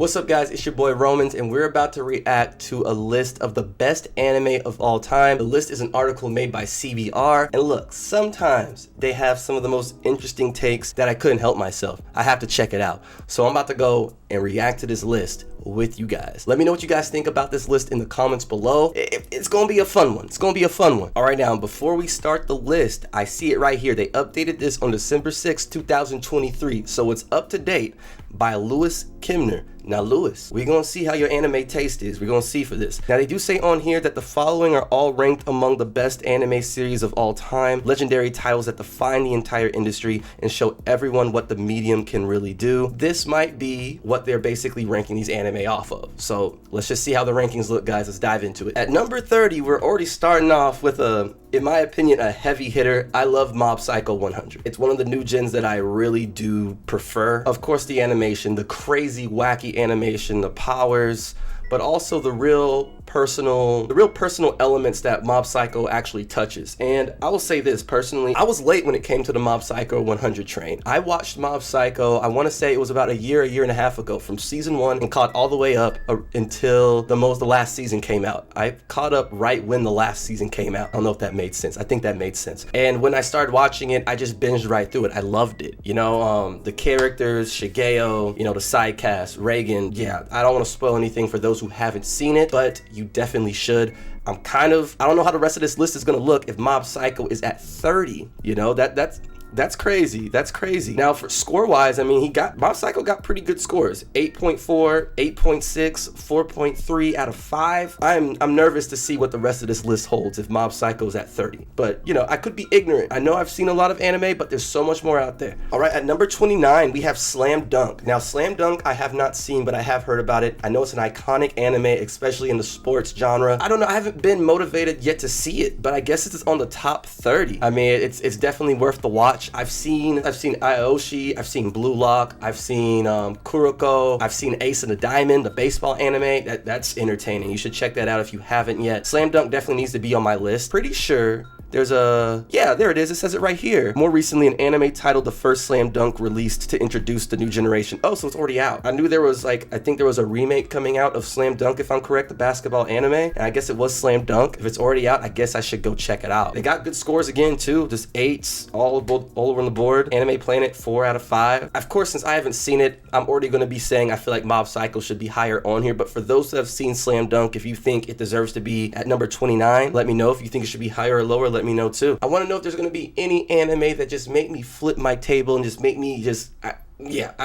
What's up guys, it's your boy Romans and we're about to react to a list of the best anime of all time. The list is an article made by CBR, and look, sometimes they have some of the most interesting takes that I couldn't help myself. I have to check it out. So I'm about to go and react to this list with you guys. Let me know what you guys think about this list in the comments below. It's gonna be a fun one. It's gonna be a fun one. All right, now before we start the list, I see it right here. They updated this on December 6, 2023, so it's up to date by Lewis Kimner. Now Lewis, we're gonna see how your anime taste is. We're gonna see for this. Now they do say on here that the following are all ranked among the best anime series of all time, legendary titles that define the entire industry and show everyone what the medium can really do. This might be what they're basically ranking these anime off of. So let's just see how the rankings look, guys. Let's dive into it. At number 30, we're already starting off with in my opinion, a heavy hitter. I love Mob Psycho 100. It's one of the new gens that I really do prefer. Of course, the animation, the crazy, wacky animation, the powers, but also the real personal elements that Mob Psycho actually touches. And I will say this personally, I was late when it came to the Mob Psycho 100 train. I watched Mob Psycho, I want to say it was about a year and a half ago, from season 1 and caught all the way up until the last season came out. I caught up right when the last season came out. I don't know if that made sense. I think that made sense. And when I started watching it, I just binged right through it. I loved it. You know, the characters, Shigeo, you know, the side cast, Reagan. Yeah, I don't want to spoil anything for those who haven't seen it, but you definitely should. I don't know how the rest of this list is gonna look if Mob Psycho is at 30. You know, that's crazy. That's crazy. Now for score wise, I mean, Mob Psycho got pretty good scores. 8.4, 8.6, 4.3 out of 5. I'm nervous to see what the rest of this list holds if Mob Psycho's at 30. But you know, I could be ignorant. I know I've seen a lot of anime, but there's so much more out there. All right, at number 29, we have Slam Dunk. Now Slam Dunk I have not seen, but I have heard about it. I know it's an iconic anime, especially in the sports genre. I don't know, I haven't been motivated yet to see it, but I guess it's on the top 30. I mean, it's definitely worth the watch. I've seen Aoshi, I've seen Blue Lock, I've seen Kuroko, I've seen Ace and the Diamond, the baseball anime. That's entertaining. You should check that out if you haven't yet. Slam Dunk definitely needs to be on my list. Pretty sure there's yeah, there it is. It says it right here. More recently, an anime titled The First Slam Dunk released to introduce the new generation. Oh, so it's already out. I knew there was I think there was a remake coming out of Slam Dunk, if I'm correct, the basketball anime. And I guess it was Slam Dunk. If it's already out, I guess I should go check it out. They got good scores again too. Just 8s all over on the board. Anime Planet 4 out of 5. Of course, since I haven't seen it, I'm already going to be saying I feel like Mob Psycho should be higher on here. But for those that have seen Slam Dunk, if you think it deserves to be at number 29, let me know. If you think it should be higher or lower, let me know too. I want to know if there's going to be any anime that just make me flip my table and just make me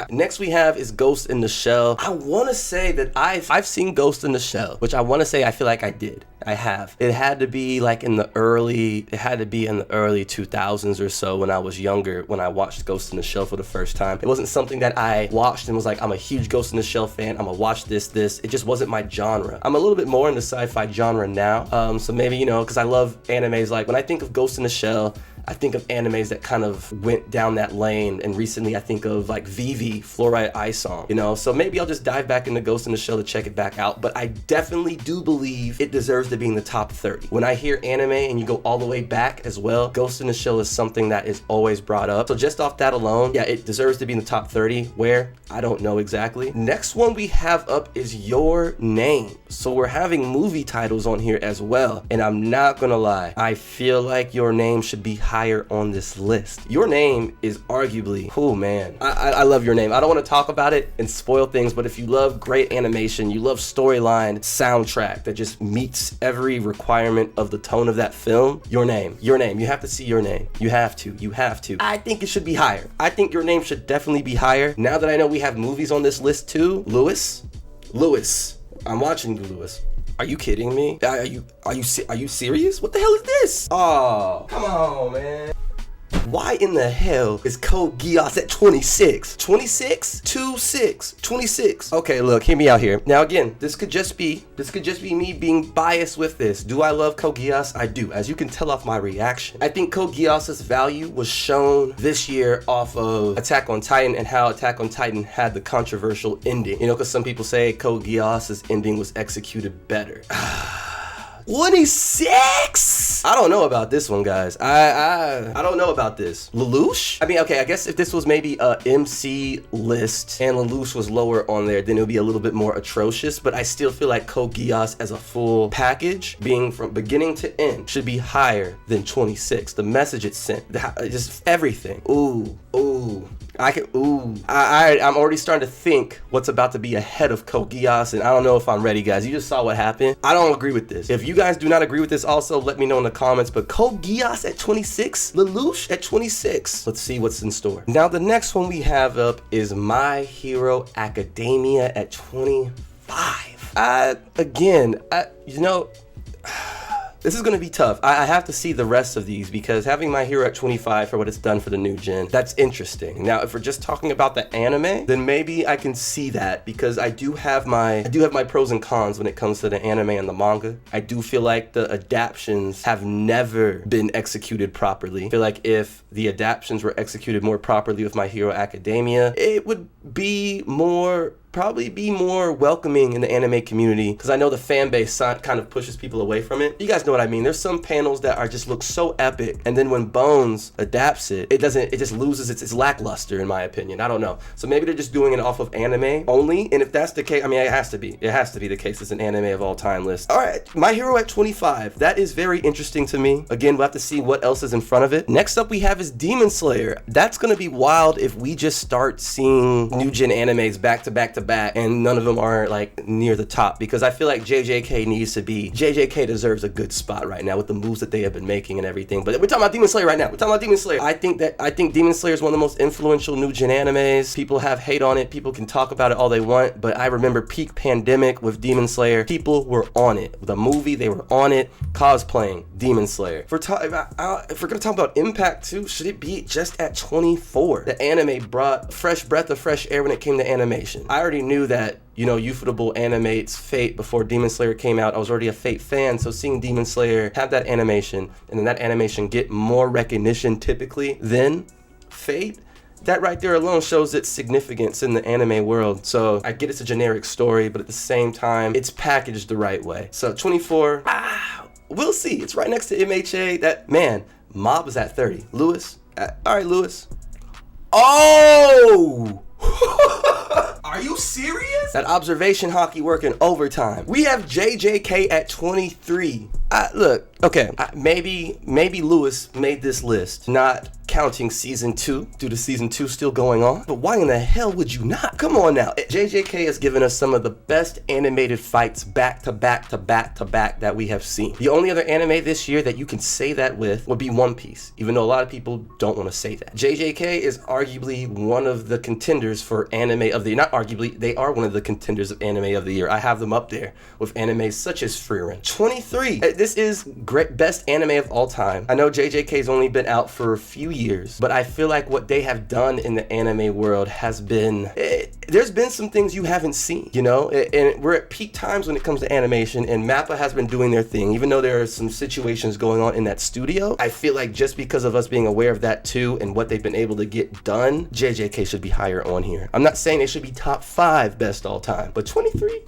next we have is Ghost in the Shell. I want to say that I've seen Ghost in the Shell, which I want to say I feel like I did. I have. It had to be like in the early 2000s or so, when I was younger, when I watched Ghost in the Shell for the first time. It wasn't something that I watched and was like, I'm a huge Ghost in the Shell fan, I'm gonna watch this. It just wasn't my genre. I'm a little bit more in the sci-fi genre now. So maybe, you know, because I love animes. Like when I think of Ghost in the Shell, I think of animes that kind of went down that lane, and recently I think of like Vivi, Fluorite Eye Song, you know? So maybe I'll just dive back into Ghost in the Shell to check it back out, but I definitely do believe it deserves to be in the top 30. When I hear anime and you go all the way back as well, Ghost in the Shell is something that is always brought up. So just off that alone, yeah, it deserves to be in the top 30. Where? I don't know exactly. Next one we have up is Your Name. So we're having movie titles on here as well, and I'm not gonna lie, I feel like Your Name should be higher on this list. Your Name is arguably, oh man, I love Your Name. I don't want to talk about it and spoil things, but if you love great animation, you love storyline, soundtrack that just meets every requirement of the tone of that film, Your Name, you have to see Your Name. You have to. I think it should be higher. I think Your Name should definitely be higher. Now that I know we have movies on this list too, Lewis, I'm watching you, Lewis. Are you kidding me? Are you serious? What the hell is this? Oh, come on, man. Why in the hell is Code Geass at 26? 26? 26. Okay, look, hear me out here. Now again, this could just be me being biased with this. Do I love Code Geass? I do, as you can tell off my reaction. I think Code Geass's value was shown this year off of Attack on Titan, and how Attack on Titan had the controversial ending. You know, because some people say Code Geass's ending was executed better. 26? I don't know about this one, guys. I don't know about this. Lelouch? I mean, okay, I guess if this was maybe a MC list and Lelouch was lower on there, then it would be a little bit more atrocious, but I still feel like Code Geass as a full package, being from beginning to end, should be higher than 26. The message it sent, just everything. I'm already starting to think what's about to be ahead of Code Geass, and I don't know if I'm ready, guys. You just saw what happened. I don't agree with this. If you guys do not agree with this, also let me know in the comments. But Code Geass at 26, Lelouch at 26. Let's see what's in store. Now, the next one we have up is My Hero Academia at 25. This is going to be tough. I have to see the rest of these because having My Hero at 25 for what it's done for the new gen, that's interesting. Now, if we're just talking about the anime, then maybe I can see that because I do have my pros and cons when it comes to the anime and the manga. I do feel like the adaptions have never been executed properly. I feel like if the adaptions were executed more properly with My Hero Academia, it would be probably be more welcoming in the anime community, because I know the fan base kind of pushes people away from it. You guys know what I mean. There's some panels that are just look so epic, and then when Bones adapts it just loses its lackluster, in my opinion. I don't know. So maybe they're just doing it off of anime only, and if that's the case, I mean, it has to be the case. It's an anime of all time list. All right, My Hero at 25. That is very interesting to me. Again, we'll have to see what else is in front of it. Next up we have is Demon Slayer. That's gonna be wild if we just start seeing new gen animes back to back and none of them are like near the top, because I feel like JJK deserves a good spot right now with the moves that they have been making and everything. But we're talking about Demon Slayer right now. I think Demon Slayer is one of the most influential new gen animes. People have hate on it. People can talk about it all they want, but I remember peak pandemic with Demon Slayer. People were on it. The movie, they were on it, cosplaying Demon Slayer. If we're gonna talk about impact too, should it be just at 24? The anime brought fresh breath of fresh air when it came to animation. I already knew that, Ufotable animates Fate before Demon Slayer came out. I was already a Fate fan, so seeing Demon Slayer have that animation, and then that animation get more recognition typically than Fate, that right there alone shows its significance in the anime world. So I get it's a generic story, but at the same time, it's packaged the right way. So 24, we'll see. It's right next to MHA. Mob is at 30. Lewis, all right, Lewis. Oh! Are you serious? That observation hockey working overtime. We have JJK at 23. Look, okay, maybe Lewis made this list not counting season 2 due to season 2 still going on, but why in the hell would you not? Come on now. JJK has given us some of the best animated fights back to back that we have seen. The only other anime this year that you can say that with would be One Piece, even though a lot of people don't want to say that. JJK is arguably one of the contenders for anime of the year. Not arguably, they are one of the contenders of anime of the year. I have them up there with animes such as Frieren. 23. This is great, best anime of all time. I know JJK's only been out for a few years, but I feel like what they have done in the anime world has been, there's been some things you haven't seen, and we're at peak times when it comes to animation, and MAPPA has been doing their thing. Even though there are some situations going on in that studio, I feel like just because of us being aware of that too and what they've been able to get done, JJK should be higher on here. I'm not saying they should be top 5 best all time, but 23?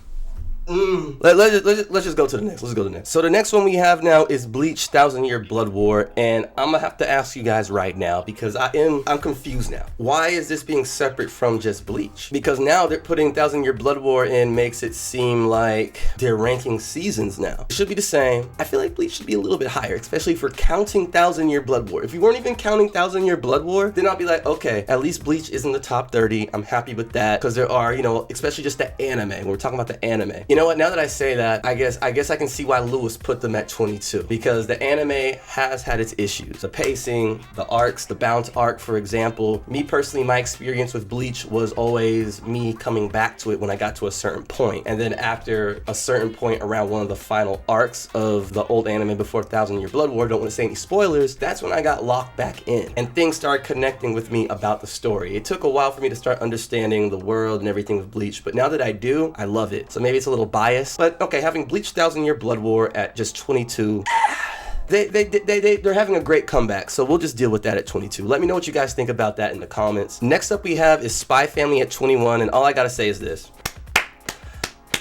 Let's just go to the next. Let's go to the next. So the next one we have now is Bleach 1000-Year Blood War, and I'm gonna have to ask you guys right now because I'm confused now. Why is this being separate from just Bleach? Because now they're putting 1000-Year Blood War in makes it seem like they're ranking seasons now. It should be the same. I feel like Bleach should be a little bit higher, especially for counting 1000-Year Blood War. If you weren't even counting 1000-Year Blood War, then I'll be like, okay, at least Bleach is in the top 30. I'm happy with that because there are, especially just the anime. When we're talking about the anime. You know what? Now that I say that, I guess I can see why Lewis put them at 22 because the anime has had its issues. The pacing, the arcs, the bounce arc, for example. Me personally, my experience with Bleach was always me coming back to it when I got to a certain point. And then after a certain point around one of the final arcs of the old anime before 1000-Year Blood War, don't want to say any spoilers, that's when I got locked back in. And things started connecting with me about the story. It took a while for me to start understanding the world and everything with Bleach, but now that I do, I love it. So maybe it's a little biased. But okay, having Bleach 1000-Year Blood War at just 22, they're having a great comeback, so we'll just deal with that at 22. Let me know what you guys think about that in the comments. Next up we have is Spy Family at 21, and all I gotta say is this.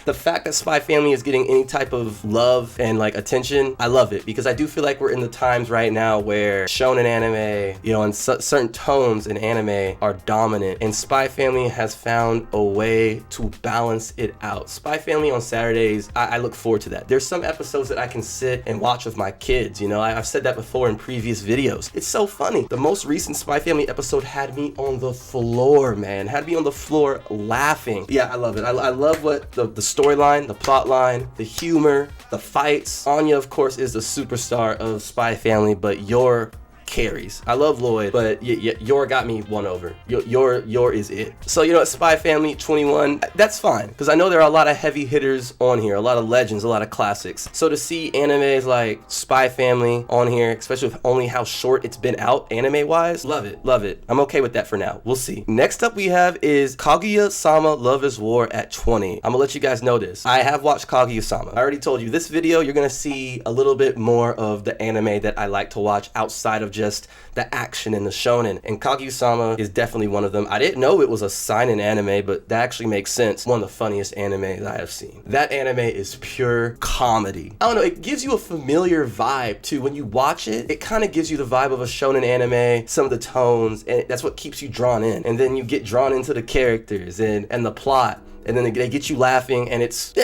The fact that Spy Family is getting any type of love and like attention, I love it, because I do feel like we're in the times right now where shonen anime, you know, and certain tones in anime are dominant, and Spy Family has found a way to balance it out. Spy Family on Saturdays, I look forward to that. There's some episodes that I can sit and watch with my kids, you know, I've said that before in previous videos. It's so funny. The most recent Spy Family episode had me on the floor, man. Had me on the floor laughing. Yeah, I love it. I love what the storyline, the plot line, the humor, the fights. Anya, of course, is the superstar of Spy Family, but Yor carries. I love Lloyd, but Yor got me won over. Yor is it. So, you know, Spy Family 21, that's fine, because I know there are a lot of heavy hitters on here, a lot of legends, a lot of classics. So to see animes like Spy Family on here, especially with only how short it's been out anime-wise, love it, love it. I'm okay with that for now. We'll see. Next up we have is Kaguya-sama Love is War at 20. I'm gonna let you guys know this. I have watched Kaguya-sama. I already told you, this video, you're gonna see a little bit more of the anime that I like to watch outside of just the action and the shonen, and Kaguya-sama is definitely one of them. I didn't know it was a seinen anime, but that actually makes sense. One of the funniest animes I have seen. That anime is pure comedy. I don't know, it gives you a familiar vibe too. When you watch it, it kind of gives you the vibe of a shonen anime, some of the tones, and that's what keeps you drawn in. And then you get drawn into the characters and the plot. And then they get you laughing, and it's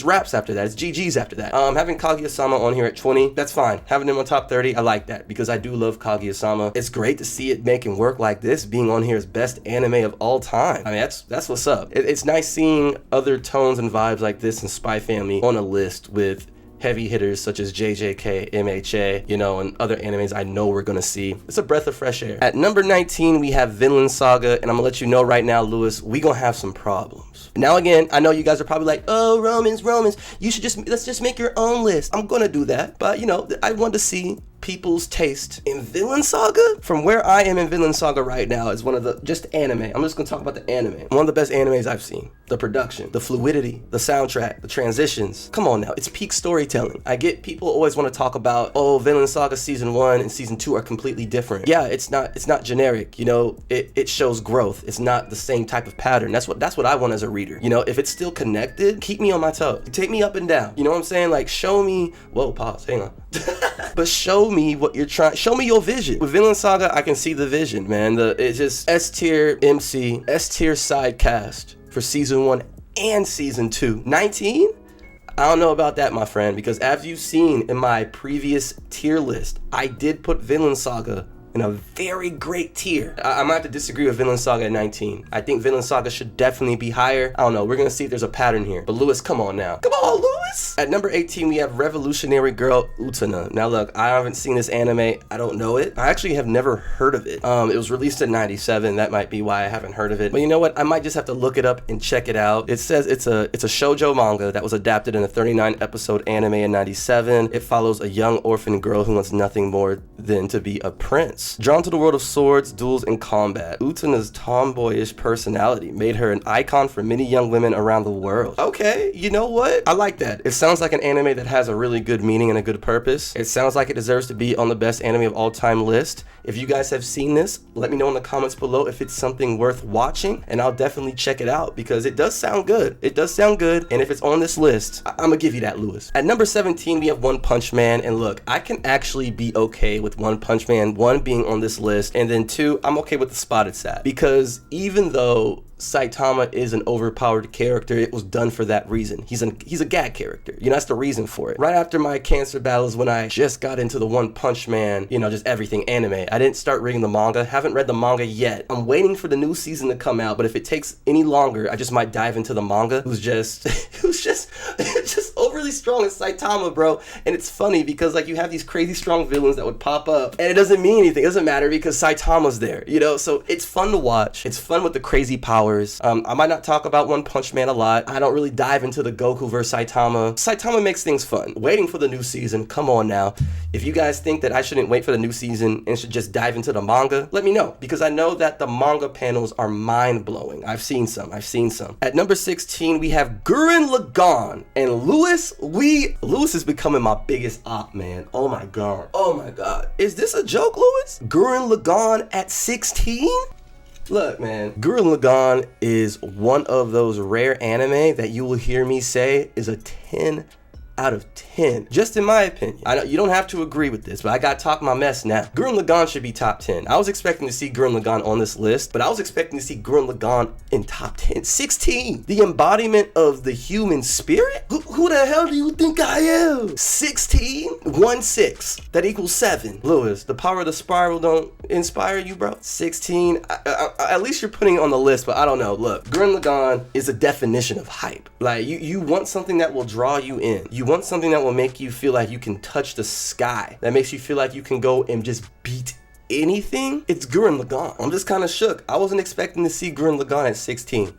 raps after that. It's GG's after that. Having Kaguya-sama on here at 20, that's fine. Having him on top 30, I like that, because I do love Kaguya-sama. It's great to see it making work like this, being on here as best anime of all time. I mean, that's what's up. It's nice seeing other tones and vibes like this in Spy Family on a list with heavy hitters such as JJK, MHA, you know, and other animes I know we're gonna see. It's a breath of fresh air. At number 19, we have Vinland Saga, and I'm gonna let you know right now, Lewis, we gonna have some problems. Now again, I know you guys are probably like, oh, Romans, you should let's just make your own list. I'm gonna do that, but you know, I want to see people's taste in Vinland Saga. From where I am in Vinland Saga right now is one of the, just anime, I'm just gonna talk about the anime, one of the best animes I've seen. The production, the fluidity, the soundtrack, the transitions, come on now, it's peak storytelling. I get people always want to talk about, oh, Vinland Saga season 1 and season 2 are completely different. Yeah, it's not generic, you know, it shows growth. It's not the same type of pattern. That's what I want as a reader. You know, if it's still connected, keep me on my toes, take me up and down, you know what I'm saying? Like, show me, whoa, pause, hang on. But show me what you're trying, show me your vision. With Vinland Saga, I can see the vision, man. It's just S-tier MC, S-tier side cast for season 1 and season 2. 19? I don't know about that, my friend, because as you've seen in my previous tier list, I did put Vinland Saga in a very great tier. I might have to disagree with Vinland Saga at 19. I think Vinland Saga should definitely be higher. I don't know, we're gonna see if there's a pattern here. But Lewis, come on now. Come on, Lewis! At number 18, we have Revolutionary Girl Utena. Now look, I haven't seen this anime, I don't know it. I actually have never heard of it. It was released in 97, that might be why I haven't heard of it. But you know what, I might just have to look it up and check it out. It says it's a shoujo manga that was adapted in a 39 episode anime in 97. It follows a young orphan girl who wants nothing more than to be a prince. Drawn to the world of swords, duels, and combat, Utena's tomboyish personality made her an icon for many young women around the world. Okay, you know what? I like that. It sounds like an anime that has a really good meaning and a good purpose. It sounds like it deserves to be on the best anime of all time list. If you guys have seen this, let me know in the comments below if it's something worth watching, and I'll definitely check it out, because it does sound good. It does sound good, and if it's on this list, I'm gonna give you that, Lewis. At number 17, we have One Punch Man, and look, I can actually be okay with One Punch Man, 1 being on this list, and then 2, I'm okay with the Spotted Sap, because even though Saitama is an overpowered character, it was done for that reason. He's a gag character. You know, that's the reason for it. Right after my cancer battles, when I just got into the One Punch Man, you know, just everything anime, I didn't start reading the manga. Haven't read the manga yet. I'm waiting for the new season to come out, but if it takes any longer, I just might dive into the manga. Who's just overly strong as Saitama, bro. And it's funny because like you have these crazy strong villains that would pop up, and it doesn't mean anything. It doesn't matter because Saitama's there, you know? So it's fun to watch. It's fun with the crazy powers. I might not talk about One Punch Man a lot. I don't really dive into the Goku versus Saitama. Saitama makes things fun. Waiting for the new season, come on now. If you guys think that I shouldn't wait for the new season and should just dive into the manga, let me know, because I know that the manga panels are mind-blowing. I've seen some. At number 16, we have Gurren Lagann, and Lewis is becoming my biggest op, man. Oh my god. Is this a joke, Lewis? Gurren Lagann at 16? Look, man, Gurren Lagann is one of those rare anime that you will hear me say is a 10 out of 10, just in my opinion. I know you don't have to agree with this, but I gotta talk my mess now. Gurren Lagann should be top 10. I was expecting to see Gurren Lagann on this list, but I was expecting to see Gurren Lagann in top 10. 16, the embodiment of the human spirit? Who the hell do you think I am? 16? 1/6. That equals 7. Lewis, the power of the spiral don't inspire you, bro? 16, at least you're putting it on the list, but I don't know. Look, Gurren Lagann is a definition of hype. Like, you want something that will draw you in. You want something that will make you feel like you can touch the sky, that makes you feel like you can go and just beat anything. It's Gurren Lagann. I'm just kind of shook. I wasn't expecting to see Gurren Lagann at 16.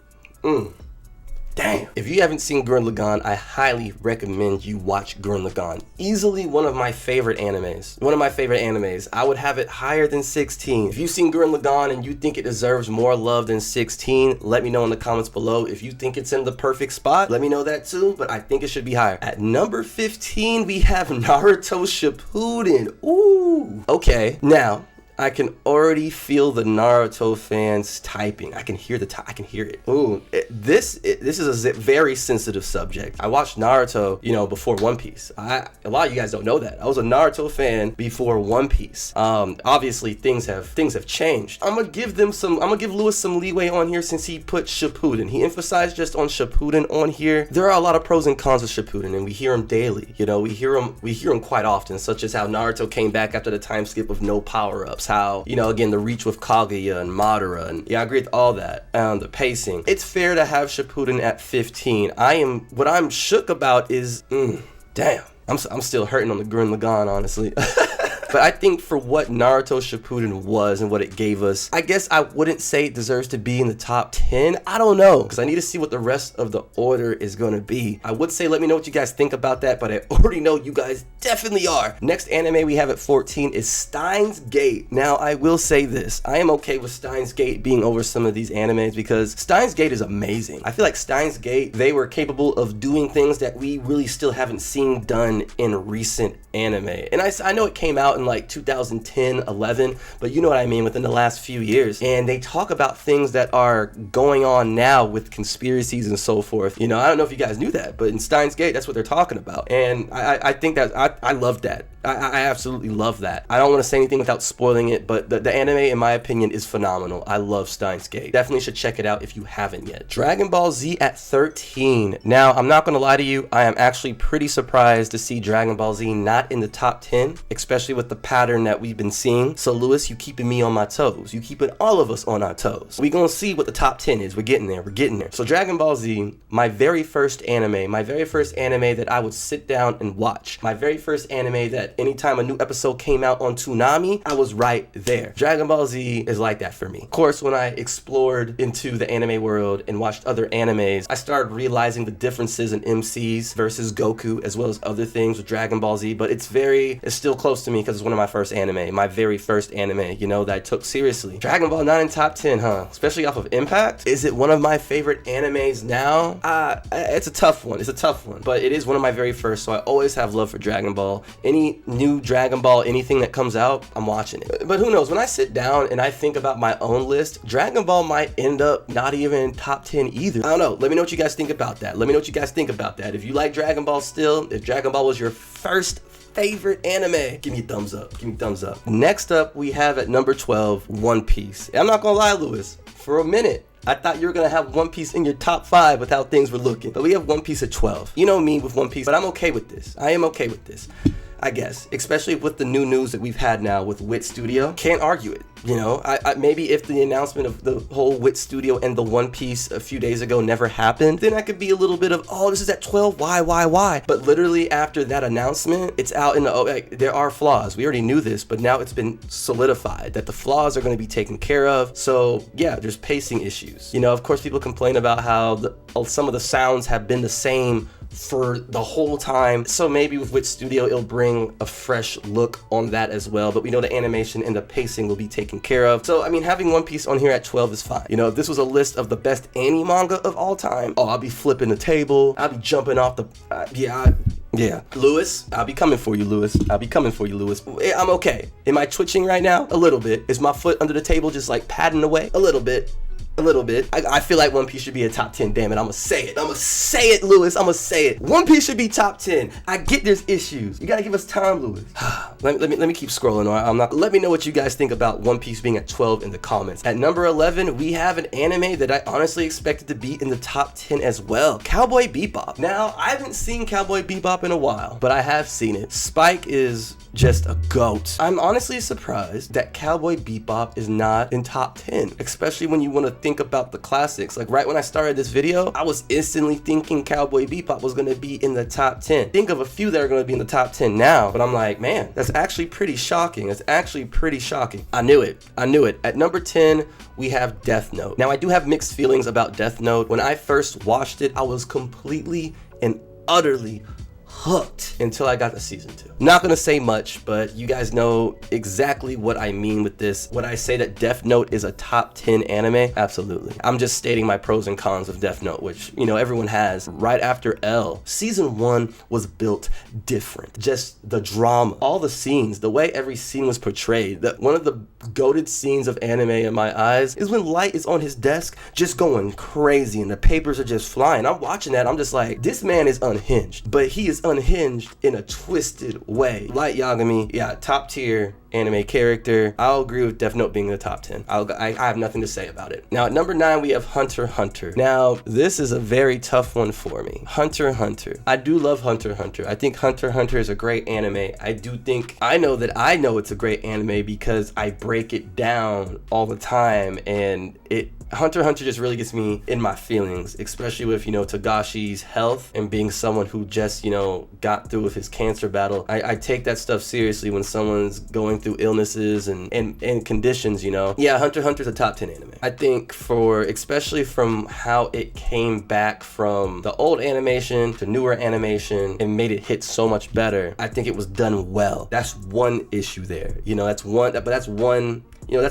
Damn. If you haven't seen Gurren Lagann, I highly recommend you watch Gurren Lagann. Easily one of my favorite animes. One of my favorite animes. I would have it higher than 16. If you've seen Gurren Lagann and you think it deserves more love than 16, let me know in the comments below. If you think it's in the perfect spot, let me know that too, but I think it should be higher. At number 15, we have Naruto Shippuden. Ooh. Okay, now, I can already feel the Naruto fans typing. I can hear I can hear it. Ooh, this is a very sensitive subject. I watched Naruto, before One Piece. A lot of you guys don't know that. I was a Naruto fan before One Piece. Obviously things have changed. I'm gonna give Lewis some leeway on here since he put Shippuden. He emphasized just on Shippuden on here. There are a lot of pros and cons of Shippuden, and we hear them daily. We hear them quite often, such as how Naruto came back after the time skip of no power-ups. How, again, the reach with Kaguya and Madara, and yeah, I agree with all that. The pacing. It's fair to have Shippuden at 15. What I'm shook about is, damn, I'm still hurting on the Gurren Lagann, honestly. But I think for what Naruto Shippuden was and what it gave us, I guess I wouldn't say it deserves to be in the top 10. I don't know, because I need to see what the rest of the order is going to be. I would say let me know what you guys think about that, but I already know you guys definitely are. Next anime we have at 14 is Steins Gate. Now, I will say this. I am okay with Steins Gate being over some of these animes because Steins Gate is amazing. I feel like Steins Gate, they were capable of doing things that we really still haven't seen done in recent anime. And I know it came out in like 2010, 11, but you know what I mean, within the last few years. And they talk about things that are going on now with conspiracies and so forth. I don't know if you guys knew that, but in Steins Gate, that's what they're talking about. And I think that I love that. I absolutely love that. I don't want to say anything without spoiling it, but the anime, in my opinion, is phenomenal. I love Steins Gate. Definitely should check it out if you haven't yet. Dragon Ball Z at 13. Now, I'm not going to lie to you. I am actually pretty surprised to see Dragon Ball Z not in the top 10, especially with the pattern that we've been seeing. So, Lewis, you keeping me on my toes. You keeping all of us on our toes. We going to see what the top 10 is. We're getting there. So, Dragon Ball Z, my very first anime that I would sit down and watch. My very first anime that anytime a new episode came out on Toonami, I was right there. Dragon Ball Z is like that for me. Of course, when I explored into the anime world and watched other animes, I started realizing the differences in MCs versus Goku, as well as other things with Dragon Ball Z, but it's still close to me because it's one of my first anime, my very first anime, that I took seriously. Dragon Ball not in top 10, huh? Especially off of Impact. Is it one of my favorite animes now? It's a tough one, but it is one of my very first, so I always have love for Dragon Ball. Any new Dragon Ball, anything that comes out, I'm watching it. But who knows, when I sit down and I think about my own list, Dragon Ball might end up not even in top 10 either. I don't know. Let me know what you guys think about that. If you like Dragon Ball still, if Dragon Ball was your first favorite anime, give me a thumbs up. Next up, we have at number 12, One Piece. I'm not gonna lie, Lewis, for a minute, I thought you were gonna have One Piece in your top 5 with how things were looking, but we have One Piece at 12. You know me with One Piece, but I'm okay with this. I am okay with this, I guess, especially with the new news that we've had now with Wit Studio. Can't argue it. Maybe if the announcement of the whole Wit Studio and the One Piece a few days ago never happened, then I could be a little bit of, oh, this is at 12, why? But literally after that announcement, it's out in the, there are flaws. We already knew this, but now it's been solidified that the flaws are going to be taken care of. So yeah, there's pacing issues. Of course, people complain about how some of the sounds have been the same for the whole time. So maybe with Wit Studio, it'll bring a fresh look on that as well. But we know the animation and the pacing will be taken care of. So, having One Piece on here at 12 is fine. If this was a list of the best anime manga of all time, I'll be flipping the table. I'll be jumping off the, Yeah. Lewis, I'll be coming for you, Lewis. I'll be coming for you, Lewis. I'm okay. Am I twitching right now? A little bit. Is my foot under the table just like padding away? A little bit. A little bit. I feel like One Piece should be a top 10. Damn it, I'ma say it. I'ma say it, Lewis. I'ma say it. One Piece should be top 10. I get there's issues. You gotta give us time, Lewis. let me keep scrolling. Let me know what you guys think about One Piece being at 12 in the comments. At number 11, we have an anime that I honestly expected to be in the top 10 as well. Cowboy Bebop. Now, I haven't seen Cowboy Bebop in a while, but I have seen it. Spike is just a goat. I'm honestly surprised that Cowboy Bebop is not in top 10, especially when you want to think about the classics. Like right when I started this video, I was instantly thinking Cowboy Bebop was going to be in the top 10. Think of a few that are going to be in the top 10 now, but I'm like, man, that's actually pretty shocking. That's actually pretty shocking. I knew it. At number 10, we have Death Note. Now I do have mixed feelings about Death Note. When I first watched it, I was completely and utterly hooked until I got to season 2. Not gonna say much, but you guys know exactly what I mean with this. When I say that Death Note is a top 10 anime, absolutely. I'm just stating my pros and cons of Death Note, which, you know, everyone has. Right after L, season 1 was built different. Just the drama, all the scenes, the way every scene was portrayed. One of the goated scenes of anime in my eyes is when Light is on his desk just going crazy and the papers are just flying. I'm watching that, I'm just like, this man is unhinged, but he is unhinged in a twisted way. Light Yagami, yeah, top tier anime character. I'll agree with Death Note being in the top 10. I have nothing to say about it. Now at number 9, we have Hunter x Hunter. Now this is a very tough one for me. Hunter x Hunter. I do love Hunter x Hunter. I think Hunter x Hunter is a great anime. I know it's a great anime because I break it down all the time, and Hunter x Hunter just really gets me in my feelings, especially with, you know, Togashi's health and being someone who just, you know, got through with his cancer battle. I take that stuff seriously when someone's going through illnesses and conditions, you know. Yeah, Hunter x Hunter's a top 10 anime. I think especially from how it came back from the old animation to newer animation and made it hit so much better, I think it was done well. That's one issue there. You know, that's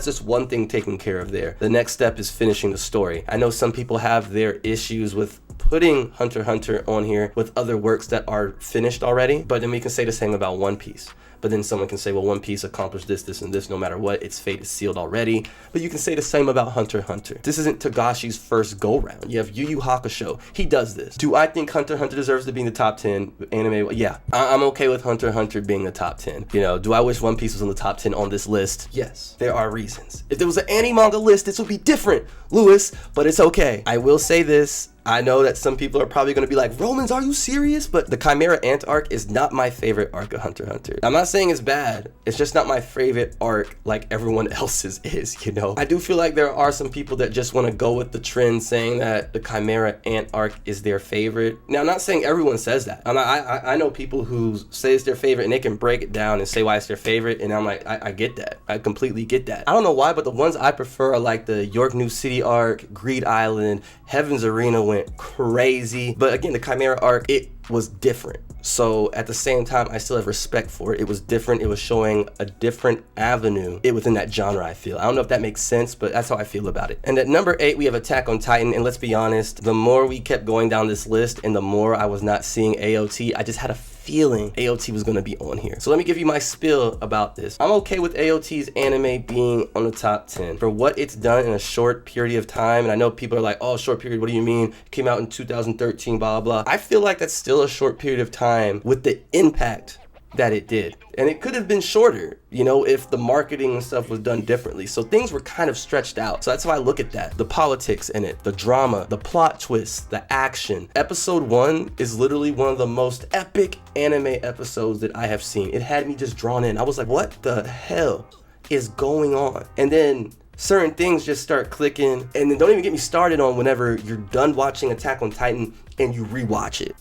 just one thing taken care of there. The next step is finishing the story. I know some people have their issues with putting Hunter x Hunter on here with other works that are finished already, but then we can say the same about One Piece. But then someone can say, well, One Piece accomplished this, and this, no matter what, its fate is sealed already. But you can say the same about Hunter x Hunter. This isn't Togashi's first go-round. You have Yu Yu Hakusho. He does this. Do I think Hunter x Hunter deserves to be in the top 10 anime? Yeah, I'm okay with Hunter x Hunter being the top 10. You know, do I wish One Piece was on the top 10 on this list? Yes, there are reasons. If there was an anime-manga list, this would be different, Lewis, but it's okay. I will say this. I know that some people are probably going to be like, Romans, are you serious? But the Chimera Ant arc is not my favorite arc of Hunter x Hunter. I'm not saying it's bad. It's just not my favorite arc like everyone else's is, you know? I do feel like there are some people that just want to go with the trend saying that the Chimera Ant arc is their favorite. Now, I'm not saying everyone says that. I know people who say it's their favorite and they can break it down and say why it's their favorite. And I'm like, I get that. I completely get that. I don't know why, but the ones I prefer are like the York New City arc, Greed Island, Heaven's Arena went crazy. But again, the Chimera arc, it was different. So at the same time, I still have respect for it. It was different. It was showing a different avenue within that genre, I feel. I don't know if that makes sense, but that's how I feel about it. And at number 8, we have Attack on Titan. And let's be honest, the more we kept going down this list and the more I was not seeing AOT, I just had a feeling AOT was going to be on here. So let me give you my spiel about this. I'm okay with AOT's anime being on the top 10 for what it's done in a short period of time. And I know people are like, oh, short period, what do you mean? It came out in 2013, blah, blah. I feel like that's still a short period of time with the impact that it did. And it could have been shorter, you know, if the marketing and stuff was done differently. So things were kind of stretched out. So that's how I look at that. The politics in it, the drama, the plot twists, the action. Episode 1 is literally one of the most epic anime episodes that I have seen. It had me just drawn in. I was like, what the hell is going on? And then certain things just start clicking. And then don't even get me started on whenever you're done watching Attack on Titan and you rewatch it.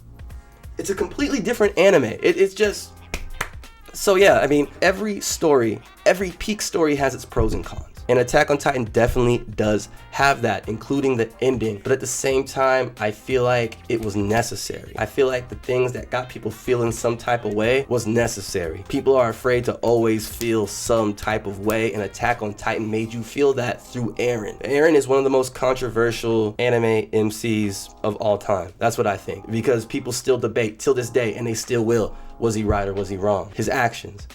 It's a completely different anime. It's just... So yeah, I mean, every peak story has its pros and cons. And Attack on Titan definitely does have that, including the ending. But at the same time, I feel like it was necessary. I feel like the things that got people feeling some type of way was necessary. People are afraid to always feel some type of way, and Attack on Titan made you feel that through Eren. Eren is one of the most controversial anime MCs of all time. That's what I think, because people still debate till this day, and they still will. Was he right or was he wrong? His actions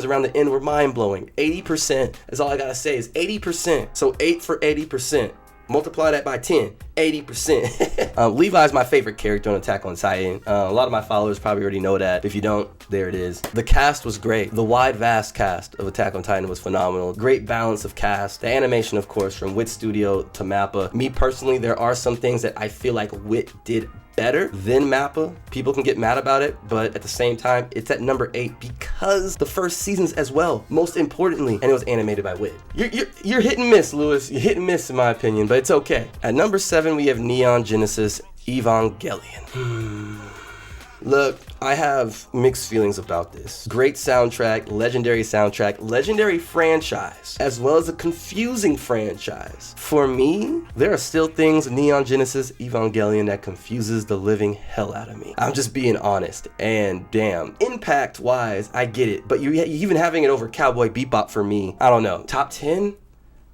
around the end were mind-blowing. 80%, that's all I gotta say, is 80%. So 8 for 80%. Multiply that by 10, 80%. Levi's my favorite character on Attack on Titan. A lot of my followers probably already know that. If you don't, there it is. The cast was great. The wide, vast cast of Attack on Titan was phenomenal. Great balance of cast. The animation, of course, from Wit Studio to Mappa. Me personally, there are some things that I feel like Wit did better than Mappa. People can get mad about it, but at the same time, it's at number 8 because the first seasons as well, most importantly, and it was animated by Wit. You're hit and miss, Lewis. You're hit and miss in my opinion, but it's okay. At number 7, we have Neon Genesis Evangelion. Look, I have mixed feelings about this. Great soundtrack, legendary franchise, as well as a confusing franchise. For me, there are still things in Neon Genesis Evangelion that confuses the living hell out of me. I'm just being honest, and damn, impact-wise, I get it, but you even having it over Cowboy Bebop for me, I don't know. Top 10?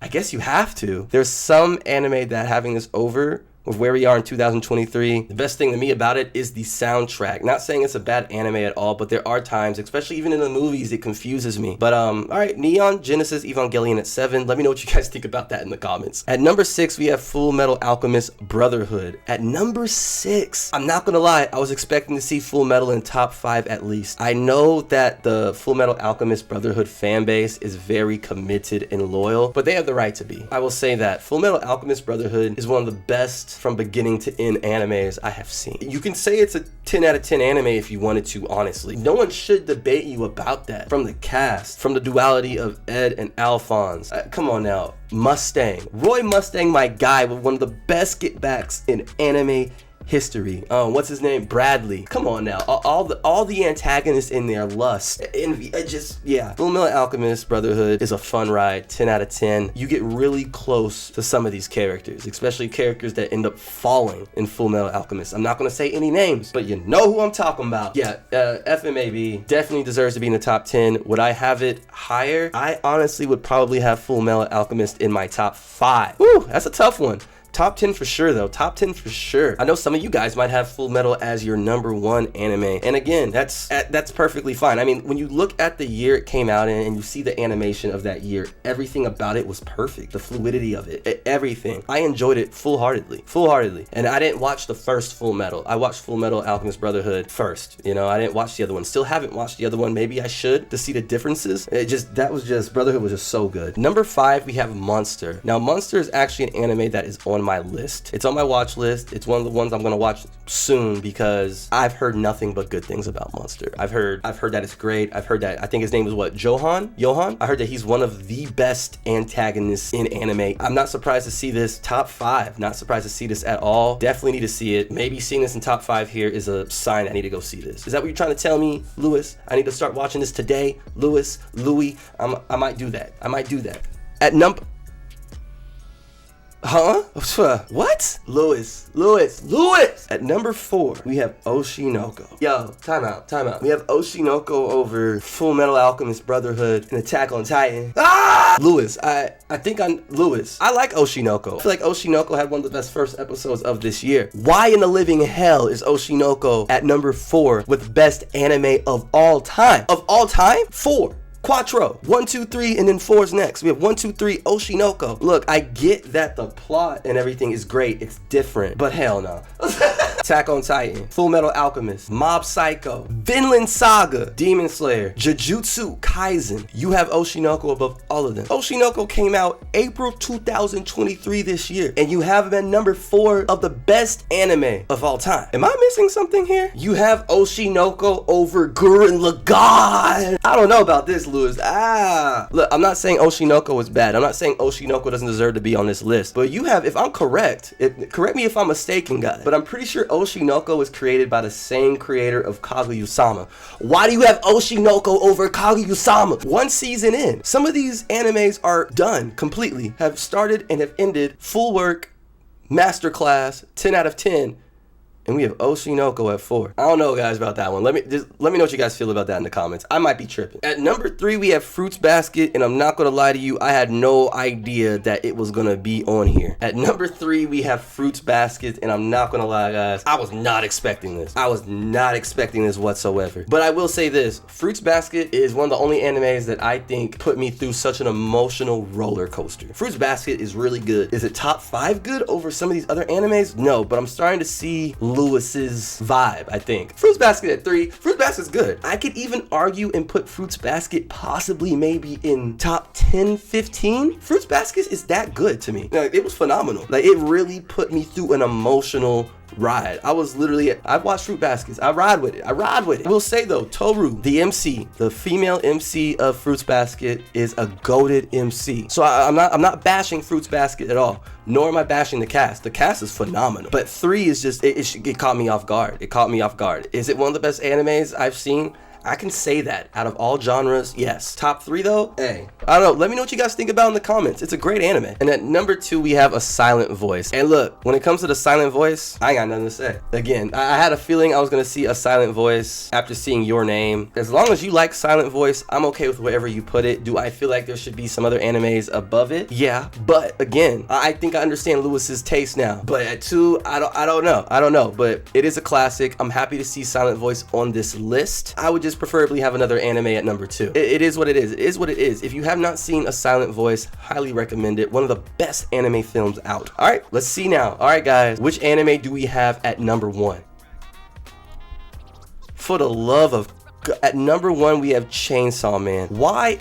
I guess you have to. There's some anime that having this over with where we are in 2023, the best thing to me about it is the soundtrack. Not saying it's a bad anime at all, but there are times, especially even in the movies, it confuses me. But all right, Neon Genesis Evangelion at 7. Let me know what you guys think about that in the comments. At number 6, we have Full Metal Alchemist Brotherhood. At number 6, I'm not gonna lie, I was expecting to see Full Metal in top 5 at least. I know that the Full Metal Alchemist Brotherhood fan base is very committed and loyal, but they have the right to be. I will say that Full Metal Alchemist Brotherhood is one of the best from beginning to end animes I have seen. You can say it's a 10 out of 10 anime if you wanted to, honestly. No one should debate you about that. From the cast, from the duality of Ed and Alphonse. Come on now. Mustang. Roy Mustang, my guy, with one of the best get-backs in anime history. What's his name? Bradley. Come on now. All the antagonists in there, Lust, Envy, yeah. Full Metal Alchemist Brotherhood is a fun ride. 10 out of 10. You get really close to some of these characters, especially characters that end up falling in Full Metal Alchemist. I'm not gonna say any names, but you know who I'm talking about. Yeah, FMAB definitely deserves to be in the top 10. Would I have it higher? I honestly would probably have Full Metal Alchemist in my top 5. Woo, that's a tough one. Top 10 for sure though, top 10 for sure. I know some of you guys might have Full Metal as your number 1 anime, and again, that's perfectly fine. I mean, when you look at the year it came out in and you see the animation of that year, everything about it was perfect. The fluidity of it, everything. I enjoyed it full-heartedly. And I didn't watch the first Full Metal. I watched Full Metal Alchemist Brotherhood first. You know, I didn't watch the other one. Still haven't watched the other one. Maybe I should to see the differences. Brotherhood was just so good. Number 5, we have Monster. Now, Monster is actually an anime that is on my list. It's on my watch list. It's one of the ones I'm gonna watch soon because I've heard nothing but good things about Monster. I've heard that it's great. I've heard that, I think his name is what, Johan? I heard that he's one of the best antagonists in anime. I'm not surprised to see this top 5. Not surprised to see this at all. Definitely need to see it. Maybe seeing this in top 5 here is a sign I need to go see this. Is that what you're trying to tell me, Lewis? I need to start watching this today? Louis, I might do that. At number... Huh? What? Lewis. At number 4, we have Oshinoko. Yo, time out. We have Oshinoko over Full Metal Alchemist Brotherhood and Attack on Titan. Lewis, I like Oshinoko. I feel like Oshinoko had one of the best first episodes of this year. Why in the living hell is Oshinoko at number 4 with best anime of all time? 4. Quattro. 1, 2, 3, and then 4's next. We have 1, 2, 3, Oshinoko. Look, I get that the plot and everything is great. It's different, but hell no. Attack on Titan, Full Metal Alchemist, Mob Psycho, Vinland Saga, Demon Slayer, Jujutsu Kaisen. You have Oshinoko above all of them. Oshinoko came out April 2023 this year, and you have him at number 4 of the best anime of all time. Am I missing something here? You have Oshinoko over Gurren Lagann. I don't know about this, Lewis. Look, I'm not saying Oshinoko is bad. I'm not saying Oshinoko doesn't deserve to be on this list. But you have, if I'm correct, correct me if I'm mistaken, guys, but I'm pretty sure Oshinoko was created by the same creator of Kaguya-sama. Why do you have Oshinoko over Kaguya-sama? One season in. Some of these animes are done completely, have started and have ended, full work, masterclass, 10 out of 10. And we have Oshinoko at 4. I don't know, guys, about that one. Let me know what you guys feel about that in the comments. I might be tripping. At number 3, we have Fruits Basket, and I'm not gonna lie to you, I had no idea that it was gonna be on here. At number 3, we have Fruits Basket, and I'm not gonna lie, guys, I was not expecting this. I was not expecting this whatsoever. But I will say this: Fruits Basket is one of the only animes that I think put me through such an emotional roller coaster. Fruits Basket is really good. Is it top 5 good over some of these other animes? No, but I'm starting to see Lewis's vibe, I think. Fruits Basket at 3. Fruits Basket's good. I could even argue and put Fruits Basket possibly maybe in top 10, 15. Fruits Basket is that good to me. Like, it was phenomenal. Like, it really put me through an emotional ride. I was literally, I watched Fruit Baskets. I ride with it. I will say though, Toru, the MC, the female MC of Fruits Basket, is a goated MC. So I'm not bashing Fruits Basket at all, nor am I bashing the cast. The cast is phenomenal. But 3 is just, it caught me off guard. It caught me off guard. Is it one of the best animes I've seen? I can say that out of all genres, yes. Top 3 though, hey, I don't know. Let me know what you guys think about in the comments. It's a great anime. And at number 2, we have A Silent Voice. And look, when it comes to the silent voice, I ain't got nothing to say. Again, I had a feeling I was gonna see A Silent Voice after seeing Your Name. As long as you like Silent Voice, I'm okay with wherever you put it. Do I feel like there should be some other animes above it? Yeah, but again, I think I understand Lewis's taste now. But at 2, I don't know. But it is a classic. I'm happy to see Silent Voice on this list. I would just preferably have another anime at number 2. It is what it is. It is what it is. If you have not seen A Silent Voice, highly recommend it. One of the best anime films out. All right, let's see now. All right, guys, which anime do we have at number 1? For the love of God, at number 1, we have Chainsaw Man. Why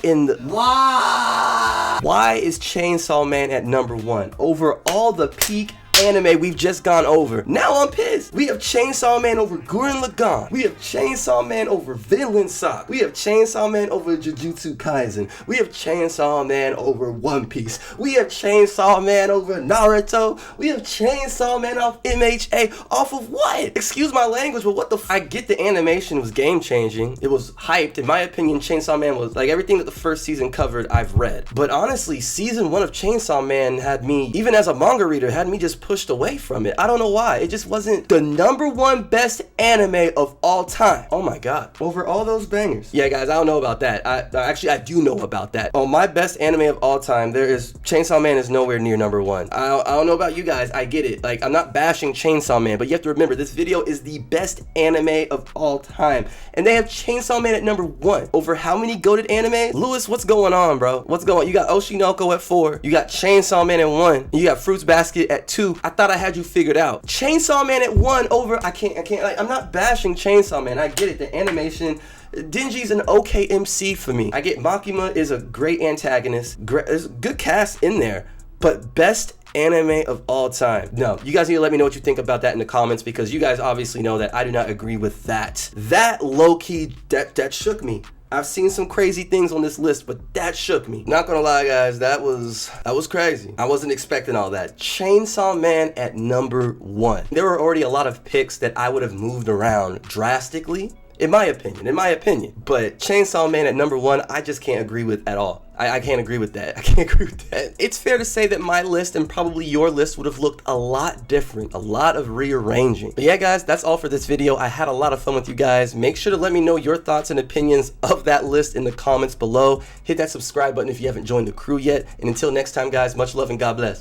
is Chainsaw Man at number 1 over all the peak anime we've just gone over? Now I'm pissed. We have Chainsaw Man over Gurren Lagann. We have Chainsaw Man over Vinland Saga. We have Chainsaw Man over Jujutsu Kaisen. We have Chainsaw Man over One Piece. We have Chainsaw Man over Naruto. We have Chainsaw Man off MHA. Off of what? Excuse my language, but what the I get the animation was game changing. It was hyped. In my opinion, Chainsaw Man was like everything that the first season covered, I've read. But honestly, season 1 of Chainsaw Man had me, even as a manga reader, had me just pushed away from it. I don't know why. It just wasn't the number 1 best anime of all time. Oh my god. Over all those bangers. Yeah, guys, I don't know about that. I do know about that. On my best anime of all time, Chainsaw Man is nowhere near number 1. I don't know about you guys. I get it. Like, I'm not bashing Chainsaw Man, but you have to remember, this video is the best anime of all time. And they have Chainsaw Man at number 1 over how many goated anime? Lewis, what's going on, bro? What's going on? You got Oshinoko at 4. You got Chainsaw Man at 1. You got Fruits Basket at 2. I thought I had you figured out. Chainsaw Man at 1 over, I can't, like, I'm not bashing Chainsaw Man. I get it. The animation, Denji's an okay MC for me. I get Makima is a great antagonist. There's a good cast in there. But best anime of all time? No. You guys need to let me know what you think about that in the comments, because you guys obviously know that I do not agree with that. That low-key, that shook me. I've seen some crazy things on this list, but that shook me. Not gonna lie, guys, that was crazy. I wasn't expecting all that. Chainsaw Man at number 1. There were already a lot of picks that I would have moved around drastically, in my opinion. But Chainsaw Man at number 1, I just can't agree with at all. I can't agree with that. I can't agree with that. It's fair to say that my list and probably your list would have looked a lot different, a lot of rearranging. But yeah, guys, that's all for this video. I had a lot of fun with you guys. Make sure to let me know your thoughts and opinions of that list in the comments below. Hit that subscribe button if you haven't joined the crew yet. And until next time, guys, much love and God bless.